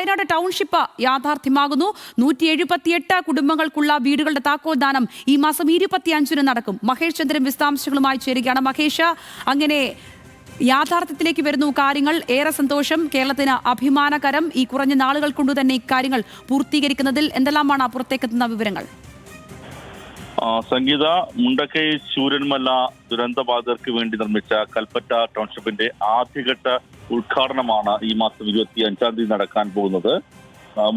Wayanad township യാഥാർത്ഥ്യമാകുന്നു. 178 കുടുംബങ്ങൾക്കുള്ള വീടുകളുടെ താക്കോൽദാനം ഈ മാസം 25-ന് നടക്കും. മഹേഷ് ചന്ദ്രൻ വിശദാംശങ്ങളുമായി ചേരുകയാണ്. മഹേഷ്, അങ്ങനെ യാഥാർത്ഥ്യത്തിലേക്ക് വരുന്നു കാര്യങ്ങൾ. ഏറെ സന്തോഷം. കേരളത്തിന് അഭിമാനകരം. ഈ കുറഞ്ഞ നാളുകൾ കൊണ്ട് തന്നെ ഇക്കാര്യങ്ങൾ പൂർത്തീകരിക്കുന്നതിൽ എന്തെല്ലാമാണ് പുറത്തേക്കെത്തുന്ന വിവരങ്ങൾ? സംഗീത, മുണ്ടക്കൈ ശൂരന്മല ദുരന്തബാധിതർക്ക് വേണ്ടി നിർമ്മിച്ച കൽപ്പറ്റ ടൗൺഷിപ്പിന്റെ ആദ്യഘട്ട ഉദ്ഘാടനമാണ് ഈ മാസം 25-ാം തീയതി നടക്കാൻ പോകുന്നത്.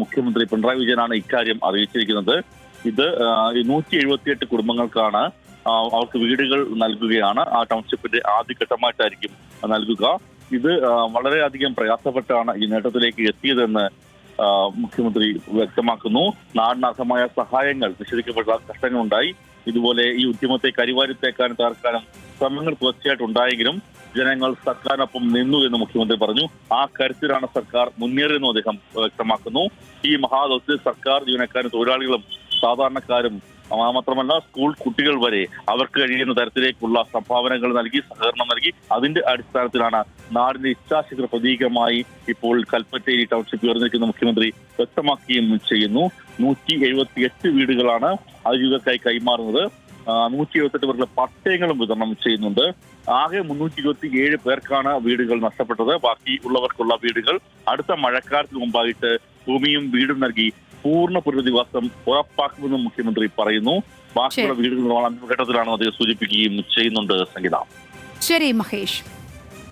മുഖ്യമന്ത്രി പിണറായി വിജയനാണ് ഇക്കാര്യം അറിയിച്ചിരിക്കുന്നത്. ഇത് 178 കുടുംബങ്ങൾക്കാണ് അവർക്ക് വീടുകൾ നൽകുകയാണ്. ആ ടൗൺഷിപ്പിന്റെ ആദ്യഘട്ടമായിട്ടായിരിക്കും നൽകുക. ഇത് വളരെയധികം പ്രയാസപ്പെട്ടാണ് ഈ നേട്ടത്തിലേക്ക് എത്തിയതെന്ന് മുഖ്യമന്ത്രി വ്യക്തമാക്കുന്നു. നാടിനർഹമായ സഹായങ്ങൾ നിഷേധിക്കപ്പെട്ട കഷ്ടങ്ങളുണ്ടായി. ഇതുപോലെ ഈ ഉദ്യമത്തെ കരിവാരിത്തേക്കാനും തകർക്കാനും ശ്രമങ്ങൾ തീർച്ചയായിട്ടും ഉണ്ടായെങ്കിലും ജനങ്ങൾ സർക്കാരിനൊപ്പം നിന്നു എന്ന് മുഖ്യമന്ത്രി പറഞ്ഞു. ആ കരുത്തിലാണ് സർക്കാർ മുന്നേറിയെന്നും അദ്ദേഹം വ്യക്തമാക്കുന്നു. ഈ മഹാദൗത്യത്തിൽ സർക്കാർ ജീവനക്കാരും തൊഴിലാളികളും സാധാരണക്കാരും മാത്രമല്ല സ്കൂൾ കുട്ടികൾ വരെ അവർക്ക് കഴിയുന്ന തരത്തിലേക്കുള്ള സംഭാവനകൾ നൽകി, സഹകരണം നൽകി. അതിന്റെ അടിസ്ഥാനത്തിലാണ് നാടിന്റെ ഇച്ഛാശക്തി പ്രതീകമായി ഇപ്പോൾ കൽപ്പറ്റയിൽ ടൗൺഷിപ്പ് ഉയർന്നിരിക്കുന്ന മുഖ്യമന്ത്രി വ്യക്തമാക്കുകയും ചെയ്യുന്നു. 178 വീടുകളാണ് അതിജീവിതർക്കായി കൈമാറുന്നത്. 178 പേർക്ക് പട്ടയങ്ങളും വിതരണം ചെയ്യുന്നുണ്ട്. ആകെ 327 പേർക്കാണ് വീടുകൾ നഷ്ടപ്പെട്ടത്. ബാക്കി ഉള്ളവർക്കുള്ള വീടുകൾ അടുത്ത മഴക്കാലത്തിന് മുമ്പായിട്ട് ഭൂമിയും വീടും നൽകി പൂർണ്ണ പുനരധിവാസം ഉറപ്പാക്കുമെന്നും മുഖ്യമന്ത്രി പറയുന്നു. ബാക്കിയുള്ള വീടുകൾ അന്തിമഘട്ടത്തിലാണെന്ന് അദ്ദേഹം സൂചിപ്പിക്കുകയും ചെയ്യുന്നുണ്ട്. സംഗീത. ശരി മഹേഷ്.